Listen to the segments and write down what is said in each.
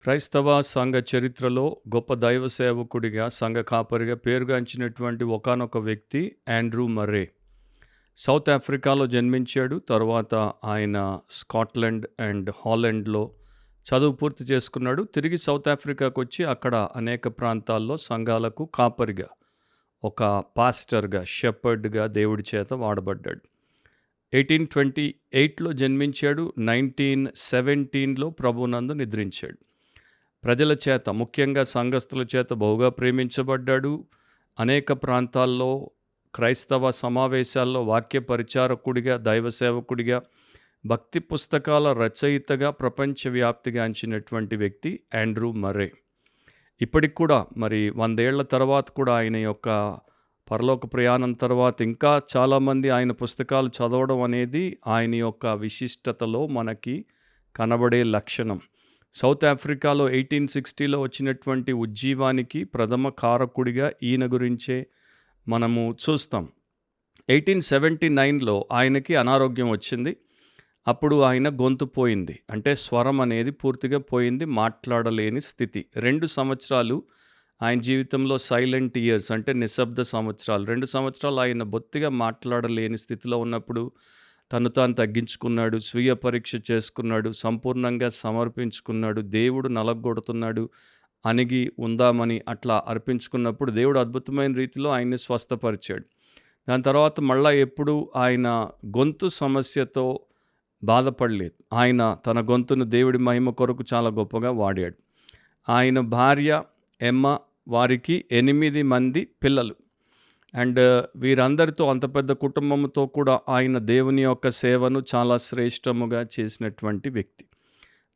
క్రైస్తవ సంఘ చరిత్రలో గొప్ప దైవ సేవకుడిగా, సంఘ కాపరిగా పేరుగాంచినటువంటి ఒకానొక వ్యక్తి ఆండ్రూ మర్రే. సౌత్ ఆఫ్రికాలో జన్మించాడు. తర్వాత ఆయన స్కాట్లాండ్ అండ్ హాలండ్లో చదువు పూర్తి చేసుకున్నాడు. తిరిగి సౌత్ ఆఫ్రికాకు వచ్చి అక్కడ అనేక ప్రాంతాల్లో సంఘాలకు కాపరిగా, ఒక పాస్టర్గా, షెపర్డ్గా దేవుడి చేత వాడబడ్డాడు. 1828లో జన్మించాడు. 1917లో ప్రభునందు నిద్రించాడు. ప్రజల చేత, ముఖ్యంగా సంఘస్థుల చేత బహుగా ప్రేమించబడ్డాడు. అనేక ప్రాంతాల్లో క్రైస్తవ సమావేశాల్లో వాక్య పరిచారకుడిగా, దైవ సేవకుడిగా, భక్తి పుస్తకాల రచయితగా ప్రపంచవ్యాప్తిగాంచినటువంటి వ్యక్తి ఆండ్రూ మర్రే. ఇప్పటికి కూడా మరి 100 ఏళ్ల తర్వాత కూడా ఆయన యొక్క పరలోక ప్రయాణం తర్వాత ఇంకా చాలామంది ఆయన పుస్తకాలు చదవడం అనేది ఆయన యొక్క విశిష్టతలో మనకి కనబడే లక్షణం. సౌత్ ఆఫ్రికాలో 1860లో వచ్చినటువంటి ఉజ్జీవానికి ప్రథమ కారకుడిగా ఈయన గురించే మనము చూస్తాం. 1879లో ఆయనకి అనారోగ్యం వచ్చింది. అప్పుడు ఆయన గొంతు పోయింది, అంటే స్వరం అనేది పూర్తిగా పోయింది, మాట్లాడలేని స్థితి. 2 సంవత్సరాలు ఆయన జీవితంలో సైలెంట్ ఇయర్స్, అంటే నిశ్శబ్ద సంవత్సరాలు. 2 సంవత్సరాలు ఆయన బొత్తిగా మాట్లాడలేని స్థితిలో ఉన్నప్పుడు తను తాను తగ్గించుకున్నాడు, స్వీయ పరీక్ష చేసుకున్నాడు, సంపూర్ణంగా సమర్పించుకున్నాడు. దేవుడు నలగొడుతున్నాడు, అణిగి ఉందామని అట్లా అర్పించుకున్నప్పుడు దేవుడు అద్భుతమైన రీతిలో ఆయన్ని స్వస్థపరిచాడు. దాని తర్వాత మళ్ళా ఎప్పుడు ఆయన గొంతు సమస్యతో బాధపడలేదు. ఆయన తన గొంతును దేవుడి మహిమ కొరకు చాలా గొప్పగా వాడాడు. ఆయన భార్య ఎమ్మ, వారికి 8 మంది పిల్లలు. అండ్ వీరందరితో, అంత పెద్ద కుటుంబంతో కూడా ఆయన దేవుని యొక్క సేవను చాలా శ్రేష్టముగా చేసినటువంటి వ్యక్తి.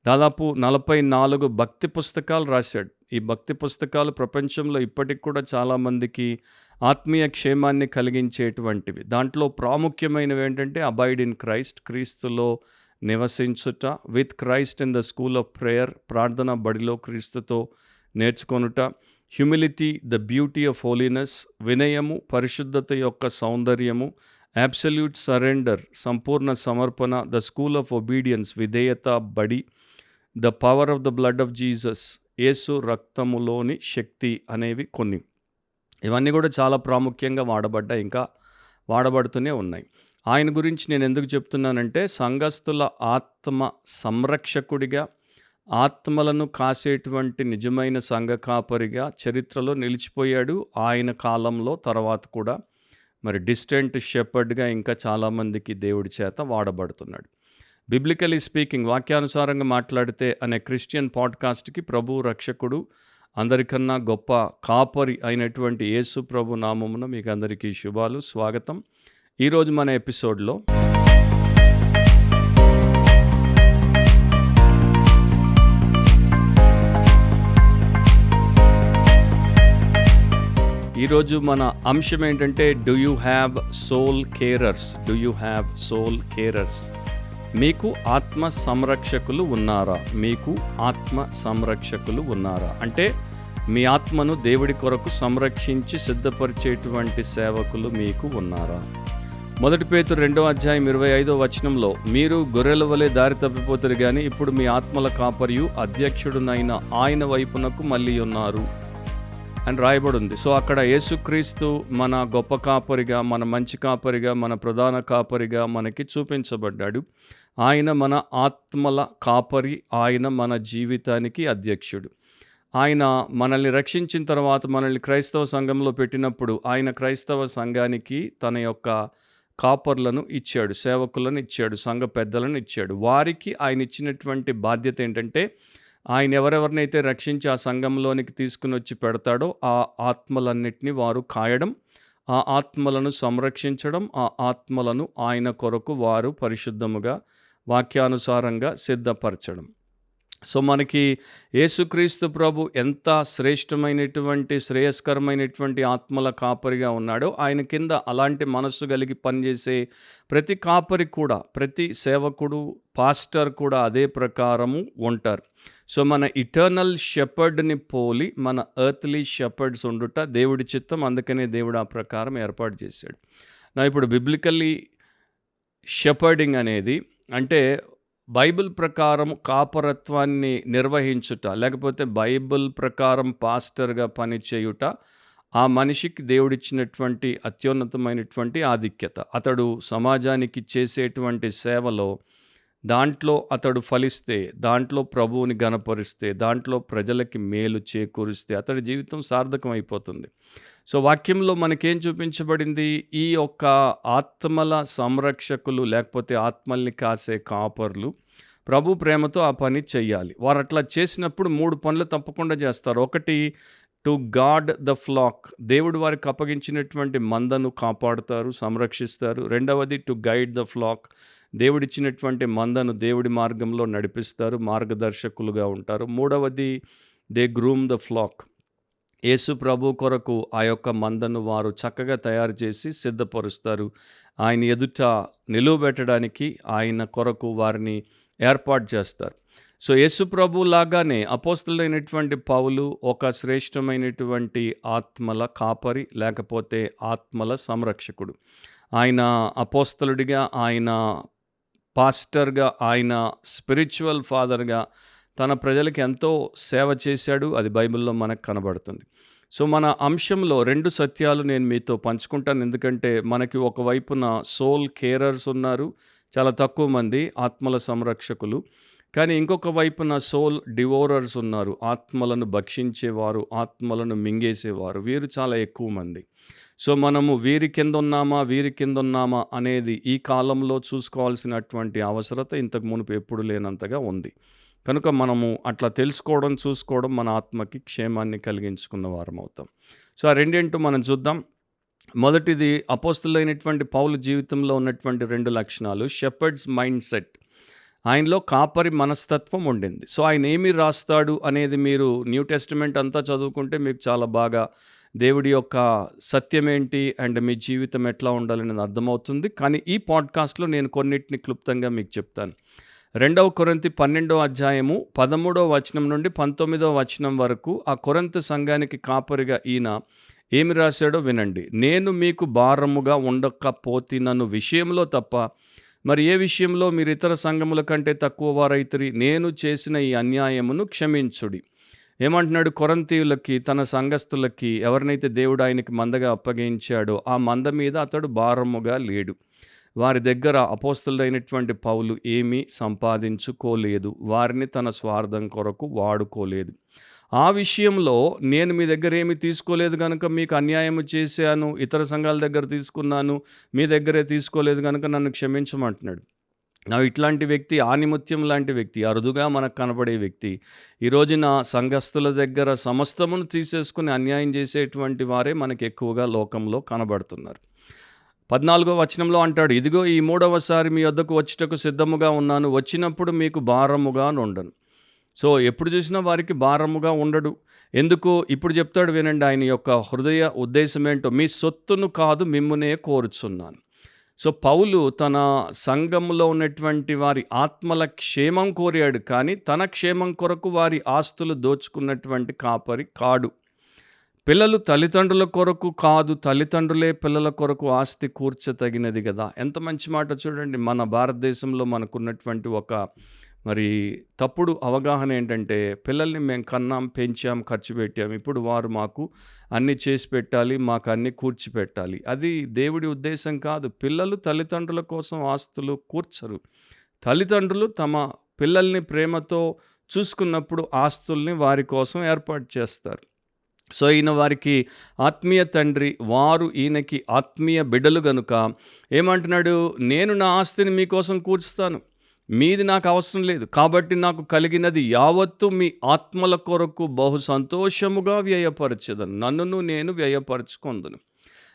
దాదాపు 44 భక్తి పుస్తకాలు రాశాడు. ఈ భక్తి పుస్తకాలు ప్రపంచంలో ఇప్పటికి కూడా చాలామందికి ఆత్మీయ క్షేమాన్ని కలిగించేటువంటివి. దాంట్లో ప్రాముఖ్యమైనవి ఏంటంటే అబైడ్ ఇన్ క్రైస్ట్, క్రీస్తులో నివసించుట, with Christ in the school of prayer, ప్రార్థన బడిలో క్రీస్తుతో నేర్చుకొనుట, humility, the beauty of holiness, వినయము, పరిశుద్ధత యొక్క సౌందర్యము, అబ్సల్యూట్ సరెండర్, సంపూర్ణ సమర్పణ, ద స్కూల్ ఆఫ్ ఒబీడియన్స్, విధేయత బడి, the power of the blood of Jesus, యేసు రక్తములోని శక్తి అనేవి కొన్ని. ఇవన్నీ కూడా చాలా ప్రాముఖ్యంగా వాడబడ్డాయి, ఇంకా వాడబడుతూనే ఉన్నాయి. ఆయన గురించి నేను ఎందుకు చెప్తున్నానంటే, సంఘస్థుల ఆత్మ సంరక్షకుడిగా, ఆత్మలను కాసేటువంటి నిజమైన సంఘ కాపరిగా చరిత్రలో నిలిచిపోయాడు. ఆయన కాలంలో తర్వాత కూడా మరి డిస్టెంట్ షెపర్డ్గా ఇంకా చాలామందికి దేవుడి చేత వాడబడుతున్నాడు. బిబ్లికలీ స్పీకింగ్, వాక్యానుసారంగా మాట్లాడితే అనే క్రిస్టియన్ పాడ్కాస్ట్కి ప్రభు రక్షకుడు, అందరికన్నా గొప్ప కాపరి అయినటువంటి యేసు ప్రభు నామమున మీకు అందరికీ శుభాలు, స్వాగతం. ఈరోజు మన ఎపిసోడ్లో ఈరోజు మన అంశం ఏంటంటే, do you have soul carers? Do you have soul carers? మీకు ఆత్మ సంరక్షకులు ఉన్నారా? మీకు ఆత్మ సంరక్షకులు ఉన్నారా? అంటే మీ ఆత్మను దేవుడి కొరకు సంరక్షించి సిద్ధపరిచేటువంటి సేవకులు మీకు ఉన్నారా? 1 పేతురు 2:25 మీరు గొర్రెల వలె దారి తప్పిపోతారు కానీ ఇప్పుడు మీ ఆత్మల కాపరియు అధ్యక్షుడునైన ఆయన వైపునకు మళ్ళీ ఉన్నారు అని రాయబడి ఉంది. సో అక్కడ యేసుక్రీస్తు మన గొప్ప కాపరిగా, మన మంచి కాపరిగా, మన ప్రధాన కాపరిగా మనకి చూపించబడ్డాడు. ఆయన మన ఆత్మల కాపరి, ఆయన మన జీవితానికి అధ్యక్షుడు. ఆయన మనల్ని రక్షించిన తర్వాత మనల్ని క్రైస్తవ సంఘంలో పెట్టినప్పుడు ఆయన క్రైస్తవ సంఘానికి తన యొక్క కాపర్లను ఇచ్చాడు, సేవకులను ఇచ్చాడు, సంఘ పెద్దలను ఇచ్చాడు. వారికి ఆయన ఇచ్చినటువంటి బాధ్యత ఏంటంటే, ఆయన ఎవరెవరినైతే రక్షించి ఆ సంఘంలోనికి తీసుకుని వచ్చి పెడతాడో ఆ ఆత్మలన్నిటినీ వారు కాయడం, ఆ ఆత్మలను సంరక్షించడం, ఆ ఆత్మలను ఆయన కొరకు వారు పరిశుద్ధముగా వాక్యానుసారంగా సిద్ధపరచడం. సో మనకి యేసుక్రీస్తు ప్రభు ఎంత శ్రేష్టమైనటువంటి, శ్రేయస్కరమైనటువంటి ఆత్మల కాపరిగా ఉన్నాడో, ఆయన కింద అలాంటి మనస్సు కలిగి పనిచేసే ప్రతి కాపరి కూడా, ప్రతి సేవకుడు, పాస్టర్ కూడా అదే ప్రకారము ఉంటారు. సో మన ఇటర్నల్ షెపర్డ్ని పోలి మన ఎర్త్లీ షెపర్డ్స్ ఉండుట దేవుడి చిత్తం. అందుకనే దేవుడు ఆ ప్రకారం ఏర్పాటు చేశాడు. ఇప్పుడు బిబ్లికల్లీ షెపర్డింగ్ అనేది అంటే బైబిల్ ప్రకారం కాపరత్వాన్ని నిర్వహించుట, లేకపోతే బైబిల్ ప్రకారం పాస్టర్‌గా పనిచేయుట, ఆ మనిషికి దేవుడిచ్చినటువంటి అత్యున్నతమైనటువంటి ఆధిక్యత. అతడు సమాజానికి చేసేటువంటి సేవలో దాంట్లో అతడు ఫలిస్తే, దాంట్లో ప్రభువుని ఘనపరిస్తే, దాంట్లో ప్రజలకి మేలు చేకూరిస్తే అతడి జీవితం సార్థకమైపోతుంది. సో వాక్యంలో మనకేం చూపించబడింది? ఈ యొక్క ఆత్మల సంరక్షకులు, లేకపోతే ఆత్మల్ని కాసే కాపర్లు ప్రభు ప్రేమతో ఆ పని చెయ్యాలి. వారు అట్లా చేసినప్పుడు 3 పనులు తప్పకుండా చేస్తారు. ఒకటి, టు గార్డ్ ద ఫ్లాక్, దేవుడు వారికి అప్పగించినటువంటి మందను కాపాడుతారు, సంరక్షిస్తారు. రెండవది, టు గైడ్ ద ఫ్లాక్, దేవుడిచ్చినటువంటి మందను దేవుడి మార్గంలో నడిపిస్తారు, మార్గదర్శకులుగా ఉంటారు. మూడవది, దే గ్రూమ్ ద ఫ్లాక్, యేసు ప్రభు కొరకు ఆ యొక్క మందను వారు చక్కగా తయారు చేసి సిద్ధపరుస్తారు. ఆయన ఎదుట నిలువబెట్టడానికి ఆయన కొరకు వారిని ఏర్పాటు చేస్తారు. సో యేసు ప్రభు లాగానే అపోస్తలుడైనటువంటి పౌలు ఒక శ్రేష్టమైనటువంటి ఆత్మల కాపరి, లేకపోతే ఆత్మల సంరక్షకుడు. ఆయన అపోస్తలుడిగా, ఆయన పాస్టర్గా, ఆయన స్పిరిచువల్ ఫాదర్గా తన ప్రజలకి ఎంతో సేవ చేశాడు. అది బైబిల్లో మనకు కనబడుతుంది. సో మన అంశంలో 2 సత్యాలు నేను మీతో పంచుకుంటాను. ఎందుకంటే మనకి ఒకవైపున సోల్ కేరర్స్ ఉన్నారు, చాలా తక్కువ మంది ఆత్మల సంరక్షకులు. కానీ ఇంకొక వైపున సోల్ డివోరర్స్ ఉన్నారు, ఆత్మలను భక్షించేవారు, ఆత్మలను మింగేసేవారు. వీరు చాలా ఎక్కువ మంది. సో మనము వీరి కింద ఉన్నామా అనేది ఈ కాలంలో చూసుకోవాల్సినటువంటి అవసరత ఇంతకు మునుపు ఎప్పుడు లేనంతగా ఉంది. కనుక మనము అట్లా తెలుసుకోవడం, చూసుకోవడం మన ఆత్మకి క్షేమాన్ని కలిగించుకున్న వారం అవుతాం. సో ఆ రెండేంటో మనం చూద్దాం. మొదటిది, అపోస్తలుడైనటువంటి పౌలు జీవితంలో ఉన్నటువంటి 2 లక్షణాలు. షెపర్డ్స్ మైండ్ సెట్, ఆయనలో కాపరి మనస్తత్వం ఉండింది. సో ఆయన ఏమి రాస్తాడు అనేది మీరు న్యూ టెస్టిమెంట్ అంతా చదువుకుంటే మీకు చాలా బాగా దేవుడి యొక్క సత్యం ఏంటి అండ్ మీ జీవితం ఎట్లా ఉండాలనేది అర్థమవుతుంది. కానీ ఈ పాడ్కాస్ట్లో నేను కొన్నిటిని క్లుప్తంగా మీకు చెప్తాను. 2 కొరింథీ 12వ అధ్యాయము 13వ వచనం నుండి 19వ వచనం వరకు ఆ కొరింథీ సంఘానికి కాపరిగా ఈయన ఏమి రాశాడో వినండి. నేను మీకు భారముగా ఉండకపోతినను విషయంలో తప్ప మరి ఏ విషయంలో మీరు ఇతర సంఘముల కంటే తక్కువ వారైతిరి, నేను చేసిన ఈ అన్యాయమును క్షమించుడి. ఏమంటున్నాడు? కొరింథీయులకి, తన సంఘస్థులకి, ఎవరినైతే దేవుడు ఆయనకి మందగా అప్పగించాడో ఆ మంద మీద అతడు భారముగా లేడు. వారి దగ్గర అపోస్తలుడైనటువంటి పౌలు ఏమీ సంపాదించుకోలేదు, వారిని తన స్వార్థం కొరకు వాడుకోలేదు. ఆ విషయంలో నేను మీ దగ్గర ఏమి తీసుకోలేదు కనుక మీకు అన్యాయం చేశాను, ఇతర సంఘాల దగ్గర తీసుకున్నాను, మీ దగ్గరే తీసుకోలేదు కనుక నన్ను క్షమించమంటున్నాడు. ఇట్లాంటి వ్యక్తి, ఆనిముత్యం లాంటి వ్యక్తి, అరుదుగా మనకు కనబడే వ్యక్తి, ఈ రోజున సంఘస్థుల దగ్గర సమస్తమును తీసేసుకుని అన్యాయం చేసేటువంటి వారే మనకి ఎక్కువగా లోకంలో కనబడుతున్నారు. 14వ వచనంలో అంటాడు, ఇదిగో ఈ 3వసారి మీ వద్దకు వచ్చుటకు సిద్ధముగా ఉన్నాను, వచ్చినప్పుడు మీకు భారముగా నుండను. సో ఎప్పుడు చూసినా వారికి భారముగా ఉండడు. ఎందుకు? ఇప్పుడు చెప్తాడు వినండి ఆయన యొక్క హృదయ ఉద్దేశం ఏంటో. మీ సొత్తును కాదు మిమ్మునే కోరుచున్నాను. సో పౌలు తన సంఘంలో ఉన్నటువంటి వారి ఆత్మల క్షేమం కోరాడు, కానీ తన క్షేమం కొరకు వారి ఆస్తులు దోచుకున్నటువంటి కాపరి కాడు. పిల్లలు తల్లిదండ్రుల కొరకు కాదు, తల్లిదండ్రులే పిల్లల కొరకు ఆస్తి కూర్చతగినది కదా. ఎంత మంచి మాట చూడండి. మన భారతదేశంలో మనకున్నటువంటి ఒక మరి తప్పుడు అవగాహన ఏంటంటే, పిల్లల్ని మేము కన్నాం, పెంచాం, ఖర్చు పెట్టాం, ఇప్పుడు వారు మాకు అన్నీ చేసి పెట్టాలి, మాకు అన్నీ కూర్చిపెట్టాలి. అది దేవుడి ఉద్దేశం కాదు. పిల్లలు తల్లిదండ్రుల కోసం ఆస్తులు కూర్చరు. తల్లిదండ్రులు తమ పిల్లల్ని ప్రేమతో చూసుకున్నప్పుడు ఆస్తుల్ని వారి కోసం ఏర్పాటు చేస్తారు. సో ఈయన వారికి ఆత్మీయ తండ్రి, వారు ఈయనకి ఆత్మీయ బిడ్డలు గనుక ఏమంటున్నాడు? నేను నా ఆస్తిని మీకోసం కూర్చుతాను, మీది నాకు అవసరం లేదు, కాబట్టి నాకు కలిగినది యావత్తు మీ ఆత్మల కొరకు బహు సంతోషముగా వ్యయపరచెదను, నన్నును నేను వ్యయపరచుకొందును.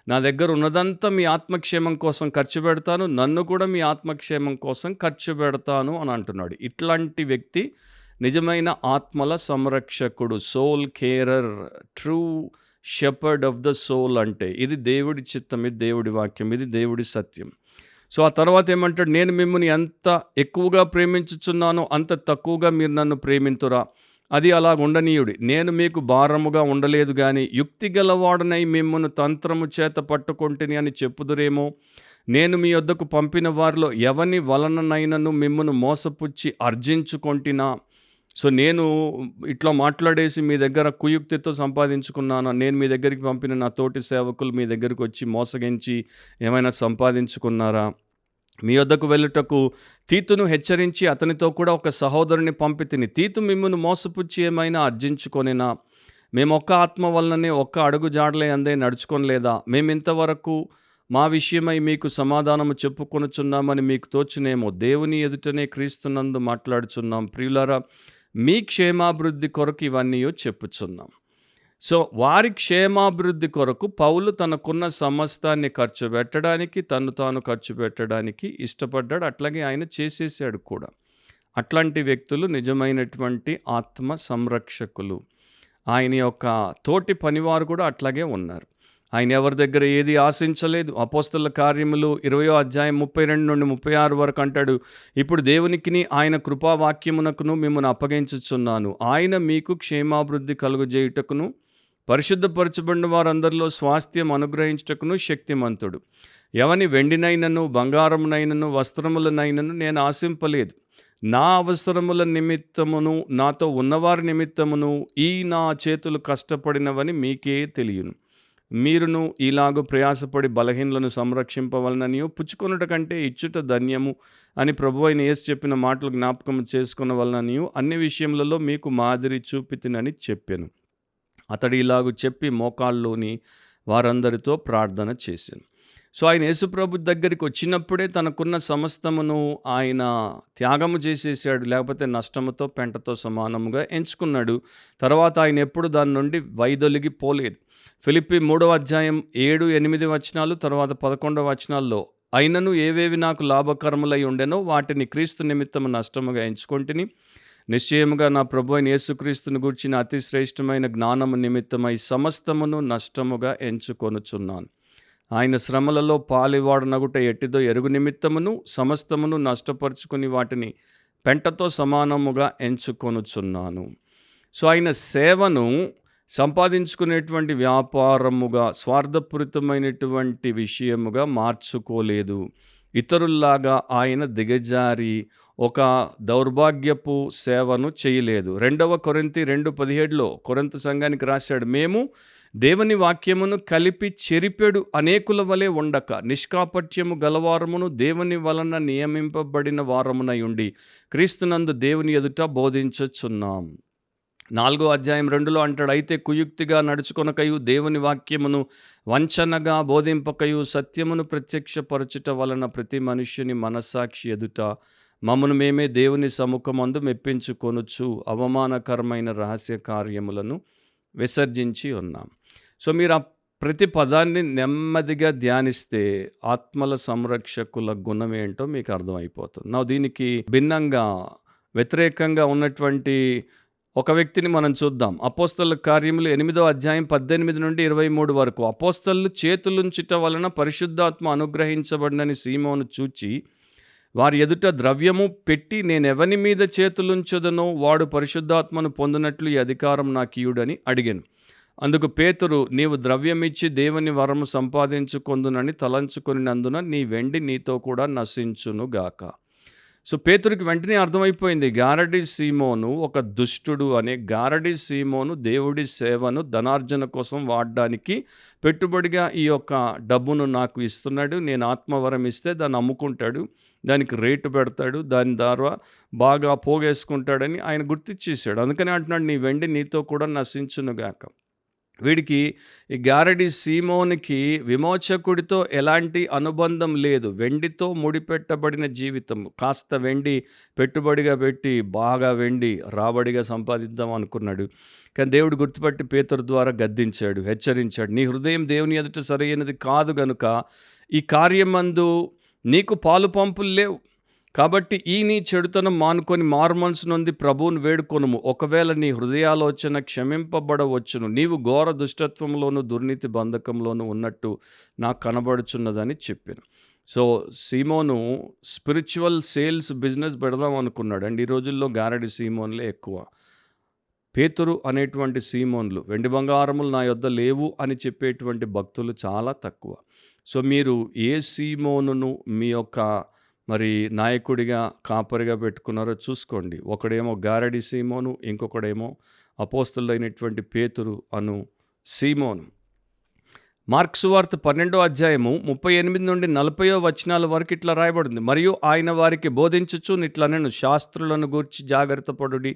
నా దగ్గర ఉన్నదంతా మీ ఆత్మక్షేమం కోసం ఖర్చు పెడతాను, నన్ను కూడా మీ ఆత్మక్షేమం కోసం ఖర్చు పెడతాను అని అంటున్నాడు. ఇట్లాంటి వ్యక్తి నిజమైన ఆత్మల సంరక్షకుడు, soul carer, true shepherd of the soul. అంటే ఇది దేవుడి చిత్తం, ఇది దేవుడి వాక్యం, ఇది దేవుడి సత్యం. సో ఆ తర్వాత ఏమంటాడు? నేను మిమ్మల్ని ఎంత ఎక్కువగా ప్రేమించుచున్నానో అంత తక్కువగా మీరు నన్ను ప్రేమింతురా, అది అలా ఉండనీయుడి. నేను మీకు భారముగా ఉండలేదు కానీ యుక్తి గలవాడనై మిమ్మల్ని తంత్రము చేత పట్టుకొంటిని అని చెప్పుదురేమో. నేను మీ యొద్దకు పంపిన వారిలో ఎవని వలననైనను మిమ్మును మోసపుచ్చి అర్జించుకొంటినా, సో నేను ఇట్లా మాట్లాడేసి మీ దగ్గర కుయుక్తితో సంపాదించుకున్నాను, నేను మీ దగ్గరికి పంపిన నా తోటి సేవకులు మీ దగ్గరికి వచ్చి మోసగించి ఏమైనా సంపాదించుకున్నారా? మీ యొద్దకు వెళ్ళుటకు తీతును హెచ్చరించి అతనితో కూడా ఒక సహోదరుని పంపితిని. తీతు మిమ్మును మోసపుచ్చి ఏమైనా అర్జించుకొనినా? మేము ఒక్క ఆత్మ వలననే ఒక్క అడుగు జాడలే అందే నడుచుకొనలేదా? మేమింతవరకు మా విషయమై మీకు సమాధానము చెప్పుకొనుచున్నామని మీకు తోచునేమో. దేవుని ఎదుటనే క్రీస్తునందు మాట్లాడుచున్నాం. ప్రియులారా, మీ క్షేమాభివృద్ధి కొరకు ఇవన్నీ చెప్పుచున్నాం. సో వారి క్షేమాభివృద్ధి కొరకు పౌలు తనకున్న సమస్తాన్ని ఖర్చు పెట్టడానికి, తను తాను ఖర్చు పెట్టడానికి ఇష్టపడ్డాడు. అట్లాగే ఆయన చేసేసాడు కూడా. అట్లాంటి వ్యక్తులు నిజమైనటువంటి ఆత్మ సంరక్షకులు. ఆయన యొక్క తోటి పనివారు కూడా అట్లాగే ఉన్నారు. ఆయన ఎవరి దగ్గర ఏది ఆశించలేదు. అపోస్తలుల కార్యములు 20వ అధ్యాయం 32 నుండి 36 వరకు అంటాడు, ఇప్పుడు దేవునికిని ఆయన కృపావాక్యమునకును మిమ్మల్ని అప్పగించుచున్నాను. ఆయన మీకు క్షేమాభివృద్ధి కలుగజేయుటకును పరిశుద్ధపరచబడిన వారందరిలో స్వాస్థ్యం అనుగ్రహించుటకును శక్తిమంతుడు. ఎవని వెండినైనను బంగారమునైనను వస్త్రములనైనను నేను ఆశింపలేదు. నా అవసరముల నిమిత్తమును నాతో ఉన్నవారి నిమిత్తమును ఈ నా చేతులు కష్టపడినవని మీకే తెలియను. మీరును ఇలాగూ ప్రయాసపడి బలహీనలను సంరక్షింపవలననియో పుచ్చుకొనుట కంటే ఇచ్చుట ధన్యము అని ప్రభువైన యేసు చెప్పిన మాటలు జ్ఞాపకం చేసుకొనవలననియో అన్ని విషయములలో మీకు మాదిరి చూపితినని చెప్పాను. అతడు ఇలాగూ చెప్పి మోకాళ్ళలోని వారందరితో ప్రార్థన చేశాను. సో ఆయన యేసుప్రభు దగ్గరికి వచ్చినప్పుడే తనకున్న సమస్తమును ఆయన త్యాగము చేసేసాడు. లేకపోతే నష్టముతో పెంటతో సమానముగా ఎంచుకున్నాడు. తర్వాత ఆయన ఎప్పుడు దాని నుండి వైదొలిగి పోలేదు. ఫిలిప్పీ 3వ అధ్యాయం 7-8 వచనాలు, తర్వాత 11వ వచనాల్లో అయినను ఏవేవి నాకు లాభకరములై ఉండెనో వాటిని క్రీస్తు నిమిత్తము నష్టముగా ఎంచుకొంటిని. నిశ్చయముగా నా ప్రభు అయిన యేసుక్రీస్తుని గూర్చిన అతి శ్రేష్టమైన జ్ఞానము నిమిత్తమై సమస్తమును నష్టముగా ఎంచుకొనుచున్నాను. ఆయన శ్రమలలో పాలివాడనగుట ఎట్టిదో ఎరుగు నిమిత్తమును సమస్తమును నష్టపరుచుకుని వాటిని పెంటతో సమానముగా ఎంచుకొనుచున్నాను. సో ఆయన సేవను సంపాదించుకునేటువంటి వ్యాపారముగా, స్వార్థపూరితమైనటువంటి విషయముగా మార్చుకోలేదు. ఇతరుల్లాగా ఆయన దిగజారి ఒక దౌర్భాగ్యపు సేవను చేయలేదు. 2వ కొరింథీ 2:17 కొరింథ సంఘానికి రాశాడు, మేము దేవుని వాక్యమును కలిపి చెరిపెడు అనేకుల వలె ఉండక నిష్కాపట్యము గలవారమును దేవుని వలన నియమింపబడిన వారమునై ఉండి క్రీస్తునందు దేవుని ఎదుట బోధించుచున్నాం. 4వ అధ్యాయం 2లో అంటాడు, అయితే కుయుక్తిగా నడుచుకొనకయు దేవుని వాక్యమును వంచనగా బోధింపకయు సత్యమును ప్రత్యక్షపరచుట వలన ప్రతి మనుష్యుని మనస్సాక్షి ఎదుట మమ్మను మేమే దేవుని సముఖమందు మెప్పించుకొనుచు అవమానకరమైన రహస్య కార్యములను విసర్జించి ఉన్నాం. సో మీరు ఆ ప్రతి పదాన్ని నెమ్మదిగా ధ్యానిస్తే ఆత్మల సంరక్షకుల గుణం ఏంటో మీకు అర్థమైపోతుంది. దీనికి భిన్నంగా వ్యతిరేకంగా ఉన్నటువంటి ఒక వ్యక్తిని మనం చూద్దాం. అపోస్తలుల కార్యములు 8వ అధ్యాయం 18 నుండి 23 వరకు. అపోస్తలు చేతులుంచుట వలన పరిశుద్ధాత్మ అనుగ్రహించబడినని సీమోను చూచి వారి ఎదుట ద్రవ్యము పెట్టి నేనెవని మీద చేతులుంచదనో వాడు పరిశుద్ధాత్మను పొందినట్లు ఈ అధికారం నాకియుడని అడిగాను. అందుకు పేతురు, నీవు ద్రవ్యమిచ్చి దేవుని వరము సంపాదించుకొందునని తలంచుకొనినందున నీ వెండి నీతో కూడా నశించునుగాక. సో పేతురికి వెంటనే అర్థమైపోయింది, గారడి సీమోను ఒక దుష్టుడు అనే. గారడి సీమోను దేవుడి సేవను ధనార్జన కోసం వాడడానికి పెట్టుబడిగా ఈ యొక్క డబ్బును నాకు ఇస్తున్నాడు. నేను ఆత్మవరం ఇస్తే దాన్ని అమ్ముకుంటాడు, దానికి రేటు పెడతాడు, దాని ద్వారా బాగా పోగేసుకుంటాడని ఆయన గుర్తించేశాడు. అందుకని అంటున్నాడు, నీ వెండి నీతో కూడా నశించునుగాక. వీడికి ఈ గారడి సీమోనికి విమోచకుడితో ఎలాంటి అనుబంధం లేదు. వెండితో ముడిపెట్టబడిన జీవితం. కాస్త వెండి పెట్టుబడిగా పెట్టి బాగా వెండి రాబడిగా సంపాదిద్దాం అనుకున్నాడు. కానీ దేవుడు గుర్తుపట్టి పేతురు ద్వారా గద్దించాడు, హెచ్చరించాడు. నీ హృదయం దేవుని ఎదుట సరైనది కాదు గనుక ఈ కార్యమందు నీకు పాలు పంపులు లేవు. కాబట్టి ఈ నీ చెడుతనం మానుకొని మారుమనసు నొంది ప్రభువును వేడుకొనుము. ఒకవేళ నీ హృదయాలోచన క్షమింపబడవచ్చును. నీవు ఘోర దుష్టత్వంలోను దుర్నీతి బంధకంలోను ఉన్నట్టు నాకు కనబడుచున్నదని చెప్పాను. సో సీమోను స్పిరిచువల్ సేల్స్ బిజినెస్ పెడదాం అనుకున్నాడు అండి. ఈ రోజుల్లో గారడి సీమోన్లే ఎక్కువ. పేతురు అనేటువంటి సీమోన్లు, వెండి బంగారములు నా యొద్ద లేవు అని చెప్పేటువంటి భక్తులు చాలా తక్కువ. సో మీరు ఏ సీమోనును మీ యొక్క మరి నాయకుడిగా కాపరిగా పెట్టుకున్నారో చూసుకోండి. ఒకడేమో గారడి సీమోను, ఇంకొకడేమో అపోస్తలుడైనటువంటి పేతురు అను సీమోను. మార్కు సువార్త 12వ అధ్యాయము 38 నుండి 40వ వచనాల వరకు ఇట్లా రాయబడింది. మరియు ఆయన వారికి బోధించుచు ఇట్లనెను, శాస్త్రులను గూర్చి జాగ్రత్త పడుడి.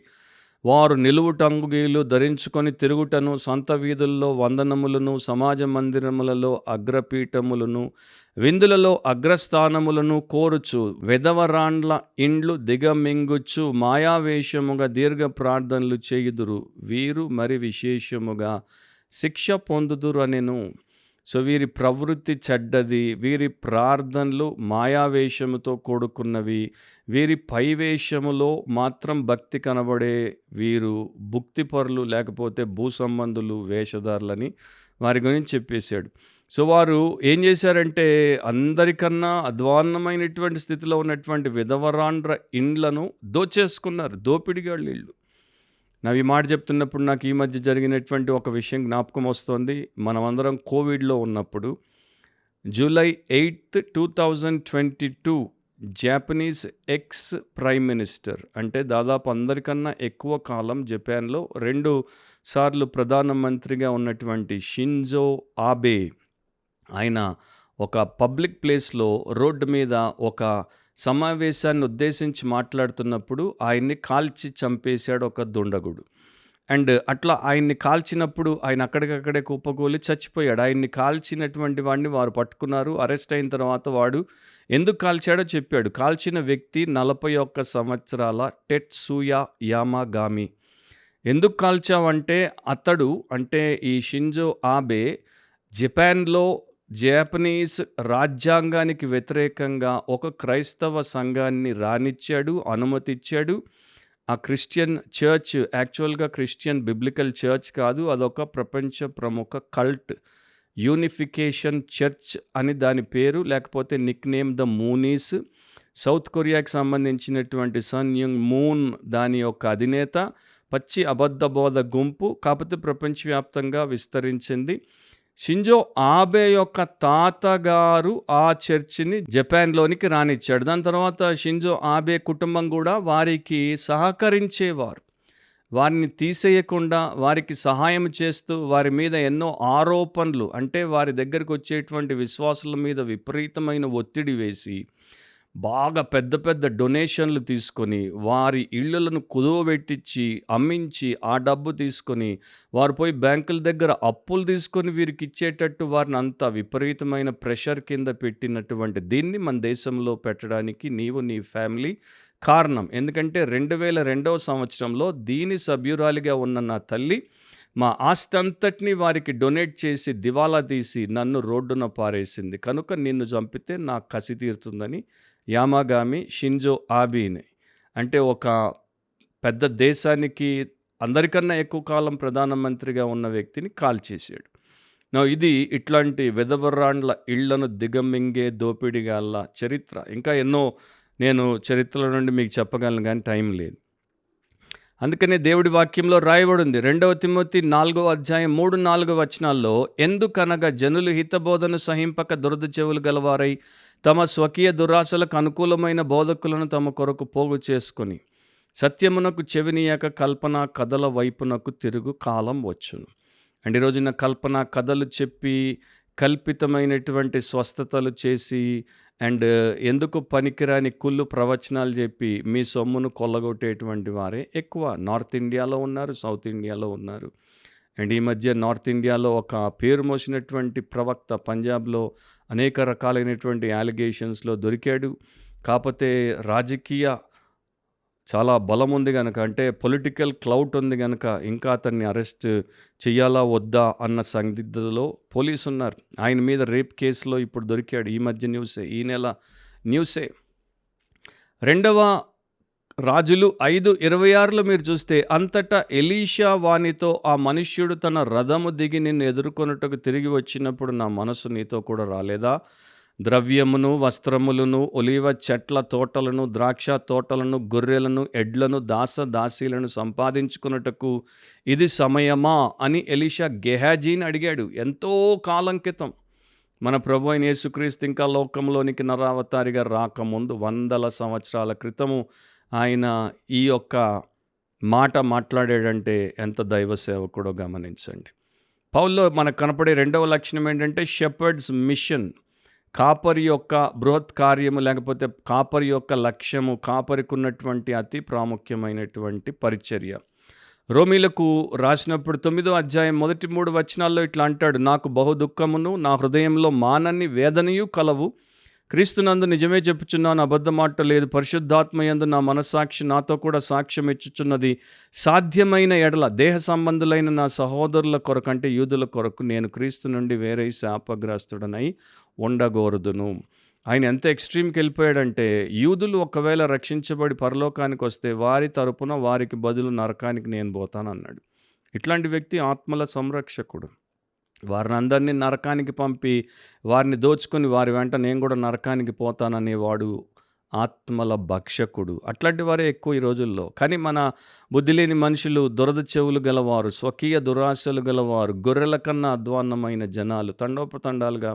వారు నిలువుటంగుగీలు ధరించుకొని తిరుగుటను, సొంత వీధుల్లో వందనములను, సమాజ మందిరములలో అగ్రపీఠములను, విందులలో అగ్రస్థానములను కోరుచు, వెధవరాండ్ల ఇండ్లు దిగమింగుచు మాయావేషముగా దీర్ఘ ప్రార్థనలు చేయుదురు. వీరు మరి విశేషముగా శిక్ష పొందుదురు అనెను. సో వీరి ప్రవృత్తి చెడ్డది, వీరి ప్రార్థనలు మాయావేషముతో కూడుకున్నవి, వీరి పైవేషములో మాత్రం భక్తి కనబడే వీరు భుక్తిపరులు, లేకపోతే భూసంబంధులు, వేషధారులని వారి గురించి చెప్పేశాడు. సో వారు ఏం చేశారంటే అందరికన్నా అధ్వాన్నమైనటువంటి స్థితిలో ఉన్నటువంటి విధవరాండ్ర ఇండ్లను దోచేసుకున్నారు. దోపిడిగాళ్ళు ఇళ్ళు. ఈ మాట చెప్తున్నప్పుడు నాకు ఈ మధ్య జరిగినటువంటి ఒక విషయం జ్ఞాపకం వస్తుంది. మనమందరం కోవిడ్లో ఉన్నప్పుడు July 8, 2022 Japanese X prime minister, అంటే దాదాపు అందరికన్నా ఎక్కువ కాలం జపాన్లో 2 సార్లు ప్రధానమంత్రిగా ఉన్నటువంటి షింజో ఆబే, ఆయన ఒక పబ్లిక్ ప్లేస్లో రోడ్డు మీద ఒక సమావేశాన్ని ఉద్దేశించి మాట్లాడుతున్నప్పుడు ఆయన్ని కాల్చి చంపేశాడు ఒక దుండగుడు. అండ్ అట్లా ఆయన్ని కాల్చినప్పుడు ఆయన అక్కడికక్కడే కుప్పకూలి చచ్చిపోయాడు. ఆయన్ని కాల్చినటువంటి వాడిని వారు పట్టుకున్నారు. అరెస్ట్ అయిన తర్వాత వాడు ఎందుకు కాల్చాడో చెప్పాడు. కాల్చిన వ్యక్తి 41 సంవత్సరాల టెట్సుయా యామాగామి. ఎందుకు కాల్చావంటే అతడు, అంటే ఈ షింజో ఆబే జపాన్లో జాపనీస్ రాజ్యాంగానికి వ్యతిరేకంగా ఒక క్రైస్తవ సంఘాన్ని రానిచ్చాడు, అనుమతిచ్చాడు. ఆ క్రిస్టియన్ చర్చ్ యాక్చువల్గా క్రిస్టియన్ బిబ్లికల్ చర్చ్ కాదు, అదొక ప్రపంచ ప్రముఖ కల్ట్, యూనిఫికేషన్ చర్చ్ అని దాని పేరు, లేకపోతే నిక్ నేమ్ ద మూనీస్. సౌత్ కొరియాకి సంబంధించినటువంటి సన్ యంగ్ మూన్ దాని యొక్క అధినేత. పచ్చి అబద్ధ బోధ గుంపు, కాకపోతే ప్రపంచవ్యాప్తంగా విస్తరించింది. షింజో ఆబే యొక్క తాతగారు ఆ చర్చిని జపాన్లోనికి రానిచ్చాడు. దాని తర్వాత షింజో ఆబే కుటుంబం కూడా వారికి సహకరించేవారు. వారిని తీసేయకుండా వారికి సహాయం చేస్తూ వారి మీద ఎన్నో ఆరోపణలు, అంటే వారి దగ్గరికి వచ్చేటువంటి విశ్వాసుల మీద విపరీతమైన ఒత్తిడి వేసి బాగా పెద్ద పెద్ద డొనేషన్లు తీసుకొని వారి ఇళ్లను కుదువబెట్టించి అమ్మించి ఆ డబ్బు తీసుకొని వారు పోయి బ్యాంకుల దగ్గర అప్పులు తీసుకొని వీరికి ఇచ్చేటట్టు వారిని అంత విపరీతమైన ప్రెషర్ కింద పెట్టినటువంటి దీన్ని మన దేశంలో పెట్టడానికి నీవు నీ ఫ్యామిలీ కారణం. ఎందుకంటే 2002వ సంవత్సరంలో దీని సభ్యురాలిగా ఉన్న నా తల్లి మా ఆస్తి అంతటినీ వారికి డొనేట్ చేసి దివాలా తీసి నన్ను రోడ్డున పారేసింది. కనుక నిన్ను చంపితే నా కసి తీరుతుందని యామాగామి షింజో ఆబేని, అంటే ఒక పెద్ద దేశానికి అందరికన్నా ఎక్కువ కాలం ప్రధానమంత్రిగా ఉన్న వ్యక్తిని కాల్చేశాడు. ఇది ఇట్లాంటి విధవరాండ్ల ఇళ్లను దిగమింగే దోపిడిగాళ్ళ చరిత్ర. ఇంకా ఎన్నో నేను చరిత్రల నుండి మీకు చెప్పగలను, కానీ టైం లేదు. అందుకనే దేవుడి వాక్యంలో రాయబడింది 2 తిమోతి 4వ అధ్యాయం 3-4 వచనాల్లో, ఎందుకనగా జనులు హితబోధను సహింపక దురద చెవులు గలవారై తమ స్వకీయ దురాశలకు అనుకూలమైన బోధకులను తమ కొరకు పోగు చేసుకొని సత్యమునకు చెవినీయక కల్పన కథల వైపునకు తిరుగు కాలం వచ్చును. అండ్ ఈరోజున కల్పన కథలు చెప్పి కల్పితమైనటువంటి స్వస్థతలు చేసి అండ్ ఎందుకు పనికిరాని కుళ్ళు ప్రవచనాలు చెప్పి మీ సొమ్మును కొల్లగొట్టేటువంటి వారే ఎక్కువ నార్త్ ఇండియాలో ఉన్నారు, సౌత్ ఇండియాలో ఉన్నారు. అండ్ ఈ మధ్య నార్త్ ఇండియాలో ఒక పేరు మోసినటువంటి ప్రవక్త పంజాబ్లో అనేక రకాలైనటువంటి అలిగేషన్స్లో దొరికాడు. కాకపోతే రాజకీయ చాలా బలం ఉంది కనుక, అంటే పొలిటికల్ క్లౌట్ ఉంది కనుక ఇంకా అతన్ని అరెస్ట్ చెయ్యాలా వద్దా అన్న సందిగ్ధతలో పోలీసు ఉన్నారు. ఆయన మీద రేప్ కేసులో ఇప్పుడు దొరికాడు. ఈ మధ్య న్యూసే, ఈ నెల న్యూసే. 2వ రాజులు 5:26లో మీరు చూస్తే, అంతటా ఎలీషా వానితో, ఆ మనుష్యుడు తన రథము దిగి నిన్ను ఎదుర్కొనుటకు తిరిగి వచ్చినప్పుడు నా మనసు నీతో కూడా రాలేదా? ద్రవ్యమును, వస్త్రములను, ఒలీవ చెట్ల తోటలను, ద్రాక్ష తోటలను, గొర్రెలను, ఎడ్లను, దాసీలను సంపాదించుకున్నటకు ఇది సమయమా అని ఎలీషా గెహాజీని అడిగాడు. ఎంతో కాలం క్రితం మన ప్రభు అయిన యేసుక్రీస్తు ఇంకా లోకంలోనికి నరావతారిగా రాకముందు వందల సంవత్సరాల క్రితము ఆయన ఈ యొక్క మాట మాట్లాడాడంటే ఎంత దైవ సేవకుడో గమనించండి. పౌల్లో మనకు కనపడే రెండవ లక్షణం ఏంటంటే షెపర్డ్స్ మిషన్. కాపరి యొక్క బృహత్ కార్యము, లేకపోతే కాపరి యొక్క లక్ష్యము, కాపరికి ఉన్నటువంటి అతి ప్రాముఖ్యమైనటువంటి పరిచర్య. రోమీలకు రాసినప్పుడు 9వ అధ్యాయం మొదటి 3 వచనాల్లో ఇట్లా అంటాడు, నాకు బహు దుఃఖమును నా హృదయంలో మానని వేదనయు కలవు. క్రీస్తునందు నిజమే చెప్పుచున్నాను, అబద్ధమాట లేదు. పరిశుద్ధాత్మ యందు నా మనస్సాక్షి నాతో కూడా సాక్ష్యం ఇచ్చుచున్నది. సాధ్యమైన ఎడల దేహ సంబంధులైన నా సహోదరుల కొరకు, అంటే యూదుల కొరకు, నేను క్రీస్తు నుండి వేరే శాపగ్రస్తుడనై ఉండగోరుదును. ఆయన ఎంత ఎక్స్ట్రీమ్కి వెళ్ళిపోయాడంటే, యూదులు ఒకవేళ రక్షించబడి పరలోకానికి వస్తే వారి తరపున వారికి బదులు నరకానికి నేను పోతానన్నాడు. ఇట్లాంటి వ్యక్తి ఆత్మల సంరక్షకుడు. వారిని అందరినీ నరకానికి పంపి వారిని దోచుకొని వారి వెంట నేను కూడా నరకానికి పోతాననేవాడు ఆత్మల భక్షకుడు. అట్లాంటి వారే ఎక్కువ ఈ రోజుల్లో. కానీ మన బుద్ధి లేని మనుషులు, దురద చెవులు గలవారు, స్వకీయ దురాశలు గలవారు, గొర్రెల కన్నా అధ్వాన్నమైన జనాలు తండోపతండాలుగా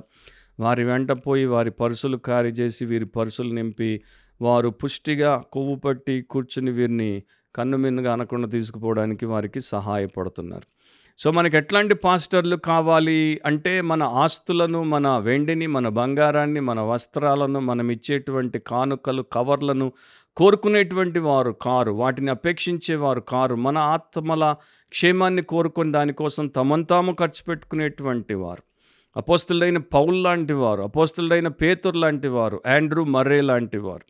వారి వెంట పోయి వారి పరుసులు ఖాళీ చేసి వీరి పరుసులు నింపి వారు పుష్టిగా కొవ్వు పట్టి కూర్చుని వీరిని కన్నుమిన్నుగా అనకుండా తీసుకుపోవడానికి వారికి సహాయపడుతున్నారు. సో మనకి ఎట్లాంటి పాస్టర్లు కావాలి అంటే, మన ఆస్తులను, మన వెండిని, మన బంగారాన్ని, మన వస్త్రాలను, మనం ఇచ్చేటువంటి కానుకలు, కవర్లను కోరుకునేటువంటి వారు కారు, వాటిని అపేక్షించేవారు కారు. మన ఆత్మల క్షేమాన్ని కోరుకొని దానికోసం తమంతాము ఖర్చు పెట్టుకునేటువంటి వారు. అపోస్తులైన పౌలు లాంటి వారు, అపోస్తులైన పేతురు లాంటి వారు, ఆండ్రూ మర్రే లాంటి వారు.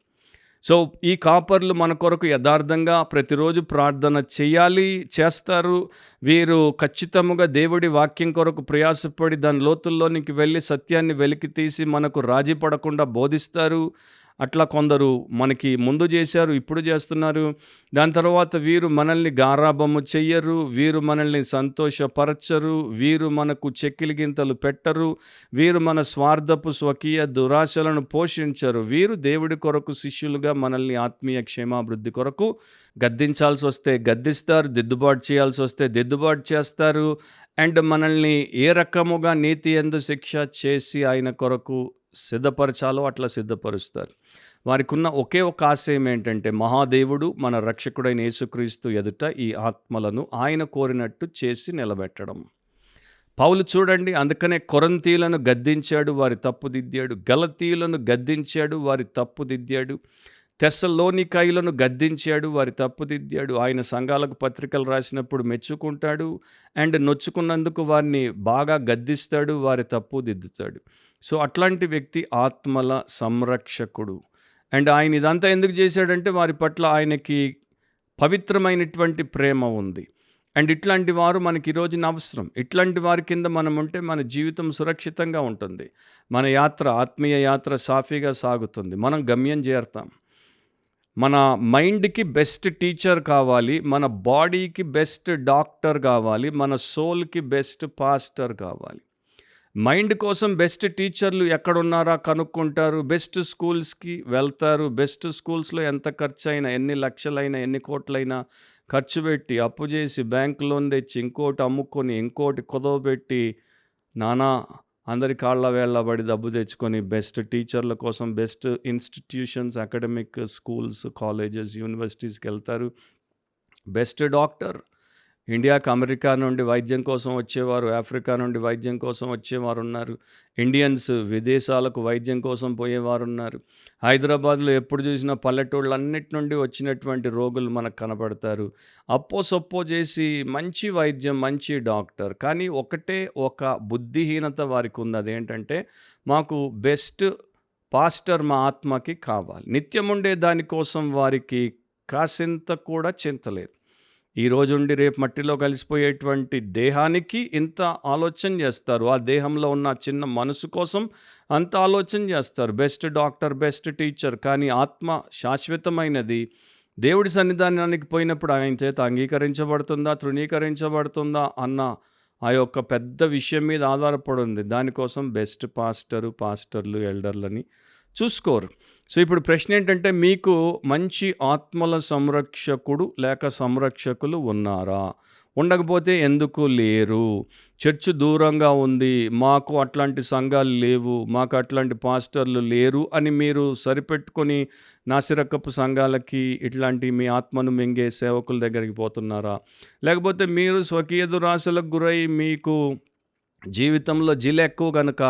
సో ఈ కాపర్లు మన కొరకు యథార్థంగా ప్రతిరోజు ప్రార్థన చేస్తారు. వీరు ఖచ్చితముగా దేవుడి వాక్యం కొరకు ప్రయాసపడి దాని లోతుల్లోనికి వెళ్ళి సత్యాన్ని వెలికి తీసి మనకు రాజీ పడకుండా బోధిస్తారు. అట్లా కొందరు మనకి ముందు చేశారు, ఇప్పుడు చేస్తున్నారు. దాని తర్వాత వీరు మనల్ని గారాబము చెయ్యరు, వీరు మనల్ని సంతోషపరచరు, వీరు మనకు చెక్కిలి గింతలు పెట్టరు, వీరు మన స్వార్థపు స్వకీయ దురాశలను పోషించరు. వీరు దేవుడి కొరకు శిష్యులుగా మనల్ని ఆత్మీయ క్షేమాభివృద్ధి కొరకు గద్దించాల్సి వస్తే గద్దిస్తారు, దిద్దుబాటు చేయాల్సి వస్తే దిద్దుబాటు చేస్తారు. అండ్ మనల్ని ఏ రకముగా నీతి యందు శిక్ష చేసి ఆయన కొరకు సిద్ధపరచాలో అట్లా సిద్ధపరుస్తారు. వారికి ఉన్న ఒకే ఒక ఆశయం ఏంటంటే, మహాదేవుడు మన రక్షకుడైన యేసుక్రీస్తు ఎదుట ఈ ఆత్మలను ఆయన కోరినట్టు చేసి నిలబెట్టడం. పౌలు చూడండి, అందుకనే కొరింథీయులను గద్దించాడు, వారి తప్పుదిద్దాడు. గలతీయులను గద్దించాడు, వారి తప్పుదిద్దాడు. తెస్సలోనికయులను గద్దించాడు, వారి తప్పుదిద్దాడు. ఆయన సంఘాలకు పత్రికలు రాసినప్పుడు మెచ్చుకుంటాడు, అండ్ నొచ్చుకున్నందుకు వారిని బాగా గద్దిస్తాడు, వారి తప్పుదిద్దుతాడు. సో అట్లాంటి వ్యక్తి ఆత్మల సంరక్షకుడు. అండ్ ఆయన ఇదంతా ఎందుకు చేశాడంటే, వారి పట్ల ఆయనకి పవిత్రమైనటువంటి ప్రేమ ఉంది. అండ్ ఇట్లాంటి వారు మనకి ఈరోజున అవసరం. ఇట్లాంటి వారి కింద మనం ఉంటే మన జీవితం సురక్షితంగా ఉంటుంది. మన యాత్ర, ఆత్మీయ యాత్ర సాఫీగా సాగుతుంది. మనం గమ్యం చేరుతాం. మన మైండ్కి బెస్ట్ టీచర్ కావాలి, మన బాడీకి బెస్ట్ డాక్టర్ కావాలి, మన సోల్కి బెస్ట్ పాస్టర్ కావాలి. మైండ్ కోసం బెస్ట్ టీచర్లు ఎక్కడున్నారా కనుక్కుంటారు, బెస్ట్ స్కూల్స్కి వెళ్తారు. బెస్ట్ స్కూల్స్లో ఎంత ఖర్చు అయినా, ఎన్ని లక్షలైనా, ఎన్ని కోట్లైనా ఖర్చు పెట్టి, అప్పు చేసి, బ్యాంక్ లోన్ తెచ్చి, ఇంకోటి అమ్ముకొని, ఇంకోటి కుదవబెట్టి, నానా అందరి కాళ్ళ వేళ్ళబడి డబ్బు తెచ్చుకొని బెస్ట్ టీచర్ల కోసం best institutions, academic schools, colleges, యూనివర్సిటీస్కి వెళ్తారు. బెస్ట్ డాక్టర్, ఇండియాకి అమెరికా నుండి వైద్యం కోసం వచ్చేవారు, ఆఫ్రికా నుండి వైద్యం కోసం వచ్చేవారు ఉన్నారు. ఇండియన్స్ విదేశాలకు వైద్యం కోసం పోయేవారు ఉన్నారు. హైదరాబాద్లో ఎప్పుడు చూసినా పల్లెటూళ్ళన్నిటి నుండి వచ్చినటువంటి రోగులు మనకు కనబడతారు. అప్పో సొప్పో చేసి మంచి వైద్యం, మంచి డాక్టర్. కానీ ఒకటే ఒక బుద్ధిహీనత వారికి ఉంది. అదేంటంటే, మాకు బెస్ట్ పాస్టర్ మా ఆత్మకి కావాలి. నిత్యముండే దానికోసం వారికి కాసింత కూడా చింతలేదు. ఈ రోజుండి రేపు మట్టిలో కలిసిపోయేటువంటి దేహానికి ఇంత ఆలోచన చేస్తారు. ఆ దేహంలో ఉన్న చిన్న మనసు కోసం అంత ఆలోచన చేస్తారు. Best doctor, best teacher. కానీ ఆత్మ శాశ్వతమైనది. దేవుడి సన్నిధానానికి పోయినప్పుడు ఆయన చేత అంగీకరించబడుతుందా, తృణీకరించబడుతుందా అన్న ఆ యొక్క పెద్ద విషయం మీద ఆధారపడి ఉంది. దానికోసం బెస్ట్ పాస్టర్లు, ఎల్డర్లని చూసుకోరు. సో ఇప్పుడు ప్రశ్న ఏంటంటే, మీకు మంచి ఆత్మల సంరక్షకుడు లేక సంరక్షకులు ఉన్నారా? ఉండకపోతే ఎందుకు లేరు? చర్చ్ దూరంగా ఉంది, మాకు అట్లాంటి సంఘాలు లేవు, మాకు అట్లాంటి పాస్టర్లు లేరు అని మీరు సరిపెట్టుకొని నాసిరకపు సంఘాలకి ఇట్లాంటి మీ ఆత్మను మింగే సేవకుల దగ్గరికి పోతున్నారా? లేకపోతే మీరు స్వకీయ దురాశలకు గురై మీకు జీవితంలో ఎక్కువ గనక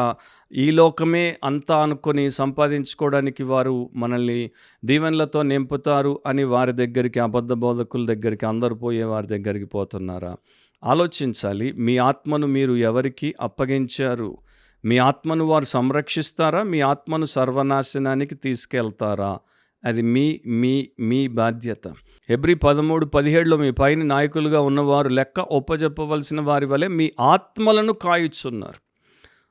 ఈ లోకమే అంతా అనుకొని సంపాదించుకోవడానికి వారు మనల్ని దీవెనలతో నింపుతారు అని వారి దగ్గరికి, అబద్ధ బోధకుల దగ్గరికి, అందరు పోయే వారి దగ్గరికి పోతున్నారా? ఆలోచించాలి. మీ ఆత్మను మీరు ఎవరికి అప్పగించారు? మీ ఆత్మను వారు సంరక్షిస్తారా? మీ ఆత్మను సర్వనాశనానికి తీసుకెళ్తారా? అది మీ మీ మీ బాధ్యత. హెబ్రీ 13:17 మీ పైన నాయకులుగా ఉన్నవారు లెక్క ఒప్పజెప్పవలసిన వారి వలె మీ ఆత్మలను కాయుచున్నారు.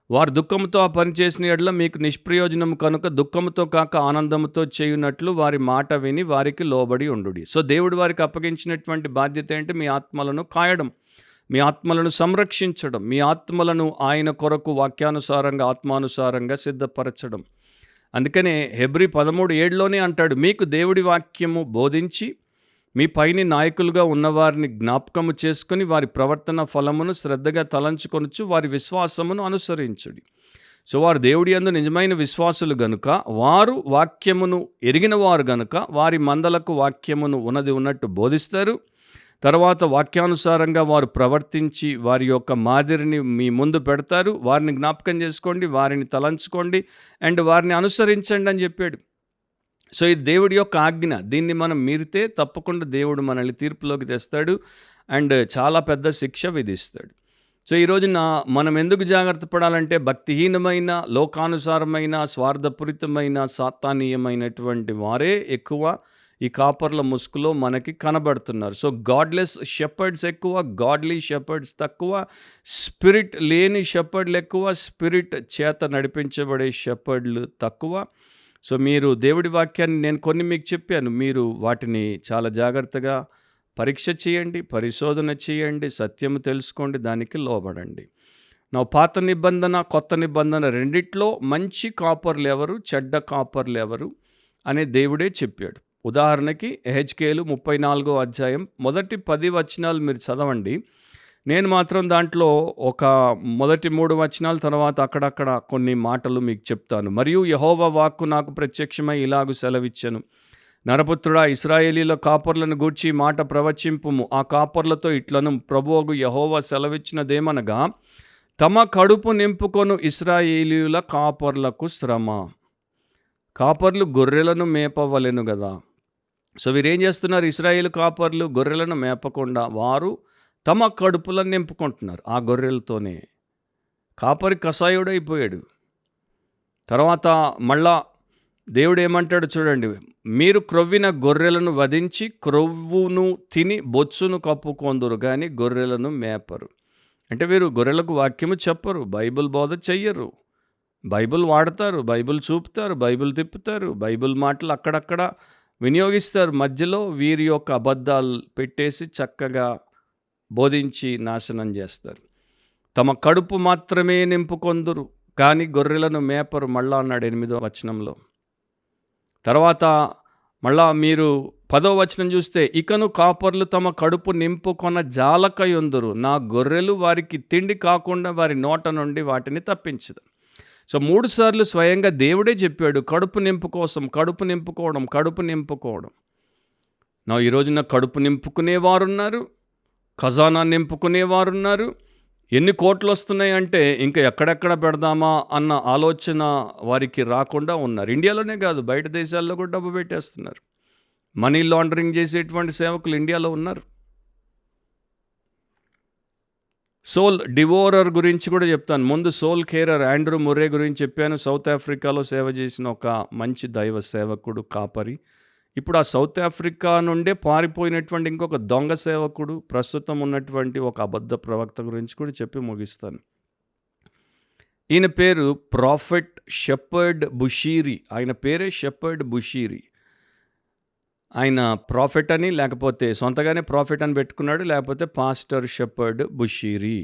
వారు దుఃఖంతో ఆ పని చేసిన యెడల మీకు నిష్ప్రయోజనం కనుక దుఃఖంతో కాక ఆనందంతో చేయునట్లు వారి మాట విని వారికి లోబడి ఉండుడి. సో దేవుడు వారికి అప్పగించినటువంటి బాధ్యత ఏంటి? మీ ఆత్మలను కాయడం, మీ ఆత్మలను సంరక్షించడం, మీ ఆత్మలను ఆయన కొరకు వాక్యానుసారంగా, ఆత్మానుసారంగా సిద్ధపరచడం. అందుకనే హెబ్రీ 13:7 అంటాడు, మీకు దేవుడి వాక్యము బోధించి మీ పైని నాయకులుగా ఉన్నవారిని జ్ఞాపకము చేసుకుని వారి ప్రవర్తన ఫలమును శ్రద్ధగా తలంచుకొనుచు వారి విశ్వాసమును అనుసరించుడి. సో వారు దేవుడి యందు నిజమైన విశ్వాసులు గనుక, వారు వాక్యమును ఎరిగిన వారు గనుక వారి మందలకు వాక్యమును ఉన్నది ఉన్నట్టు బోధిస్తారు. తర్వాత వాక్యానుసారంగా వారు ప్రవర్తించి వారి యొక్క మాదిరిని మీ ముందు పెడతారు. వారిని జ్ఞాపకం చేసుకోండి, వారిని తలంచుకోండి అండ్ వారిని అనుసరించండి అని చెప్పాడు. సో ఇది దేవుడి యొక్క ఆజ్ఞ. దీన్ని మనం మీరితే తప్పకుండా దేవుడు మనల్ని తీర్పులోకి తెస్తాడు అండ్ చాలా పెద్ద శిక్ష విధిస్తాడు. సో ఈ రోజున మనం ఎందుకు జాగ్రత్త పడాలంటే భక్తిహీనమైన, లోకానుసారమైన, స్వార్థపూరితమైన, సాతానీయమైనటువంటి వారే ఎక్కువ ఈ కాపర్ల ముసుగులో మనకి కనబడుతున్నారు. సో గాడ్లెస్ షెపర్డ్స్ ఎక్కువ, గాడ్లీ షెపర్డ్స్ తక్కువ, స్పిరిట్ లేని షెపర్డ్లు ఎక్కువ, స్పిరిట్ చేత నడిపించబడే షెపర్డ్లు తక్కువ. సో మీరు దేవుడి వాక్యాన్ని నేను కొన్ని మీకు చెప్పాను, మీరు వాటిని చాలా జాగ్రత్తగా పరీక్ష చేయండి, పరిశోధన చేయండి, సత్యము తెలుసుకోండి, దానికి లోబడండి. నా పాత నిబంధన, కొత్త నిబంధన రెండిట్లో మంచి కాపర్లు ఎవరు, చెడ్డ కాపర్లు ఎవరు అనే దేవుడే చెప్పాడు. ఉదాహరణకి ఎహెజ్కేలు 34వ అధ్యాయం మొదటి 10 వచనాలు మీరు చదవండి. నేను మాత్రం దాంట్లో ఒక మొదటి 3 వచనాల తర్వాత అక్కడక్కడ కొన్ని మాటలు మీకు చెప్తాను. మరియు యెహోవా వాక్కు నాకు ప్రత్యక్షమై ఇలాగు సెలవిచ్చెను, నరపుత్రుడా, ఇశ్రాయేలీల కాపర్లను గూర్చి మాట ప్రవచింపుము. ఆ కాపర్లతో ఇట్లను, ప్రభువగు యెహోవా సెలవిచ్చినదేమనగా, తమ కడుపు నింపుకొను ఇశ్రాయేలీయుల కాపర్లకు శ్రమ. కాపర్లు గొర్రెలను మేపవలెను కదా. సో వీరేం చేస్తున్నారు? ఇశ్రాయేలు కాపర్లు గొర్రెలను మేపకుండా వారు తమ కడుపులను నింపుకుంటున్నారు ఆ గొర్రెలతోనే. కాపరి కసాయుడైపోయాడు. తర్వాత మళ్ళా దేవుడు ఏమంటాడు చూడండి, మీరు క్రొవ్విన గొర్రెలను వధించి క్రొవ్వును తిని బొచ్చును కప్పుకొందురు కానీ గొర్రెలను మేపరు. అంటే వీరు గొర్రెలకు వాక్యము చెప్పరు, బైబిల్ బోధ చెయ్యరు, బైబిల్ వాడతారు, బైబిల్ చూపుతారు, బైబిల్ తిప్పుతారు, బైబిల్ మాటలు అక్కడక్కడ వినియోగిస్తారు. మధ్యలో వీరి యొక్క అబద్ధాలు పెట్టేసి చక్కగా బోధించి నాశనం చేస్తారు. తమ కడుపు మాత్రమే నింపుకొందురు కానీ గొర్రెలను మేపరు మళ్ళా అన్నాడు 8వ వచనంలో. తర్వాత మళ్ళా మీరు 10వ వచనం చూస్తే, ఇకను కాపర్లు తమ కడుపు నింపుకొన జాలకయుందురు, నా గొర్రెలు వారికి తిండి కాకుండా వారి నోట నుండి వాటిని తప్పించదు. సో 3 సార్లు స్వయంగా దేవుడే చెప్పాడు కడుపు నింపు కోసం, కడుపు నింపుకోవడం. నా ఈ రోజున కడుపు నింపుకునేవారున్నారు, ఖజానా నింపుకునేవారున్నారు. ఎన్ని కోట్లు వస్తున్నాయి అంటే ఇంకా ఎక్కడెక్కడ పెడదామా అన్న ఆలోచన వారికి రాకుండా ఉన్నారు. ఇండియాలోనే కాదు, బయట దేశాల్లో కూడా డబ్బు పెట్టేస్తున్నారు. మనీ లాండరింగ్ చేసేటువంటి సేవకులు ఇండియాలో ఉన్నారు. సోల్ డివోరర్ గురించి కూడా చెప్తాను. ముందు సోల్ కేరర్ ఆండ్రూ ముర్రే గురించి చెప్పాను. సౌత్ ఆఫ్రికాలో సేవ చేసిన ఒక మంచి దైవ సేవకుడు, కాపరి. ఇప్పుడు ఆ సౌత్ ఆఫ్రికా నుండే పారిపోయినటువంటి ఇంకొక దొంగ సేవకుడు, ప్రస్తుతం ఉన్నటువంటి ఒక అబద్ధ ప్రవక్త గురించి కూడా చెప్పి ముగిస్తాను. ఈయన పేరు ప్రాఫెట్ షెపర్డ్ బుషీరి. ఆయన పేరే షెపర్డ్ బుషీరి. ఆయన ప్రాఫెట్ అని, లేకపోతే సొంతగానే ప్రాఫెట్ అని పెట్టుకున్నాడు, లేకపోతే పాస్టర్ షెపర్డ్ బుషీరి.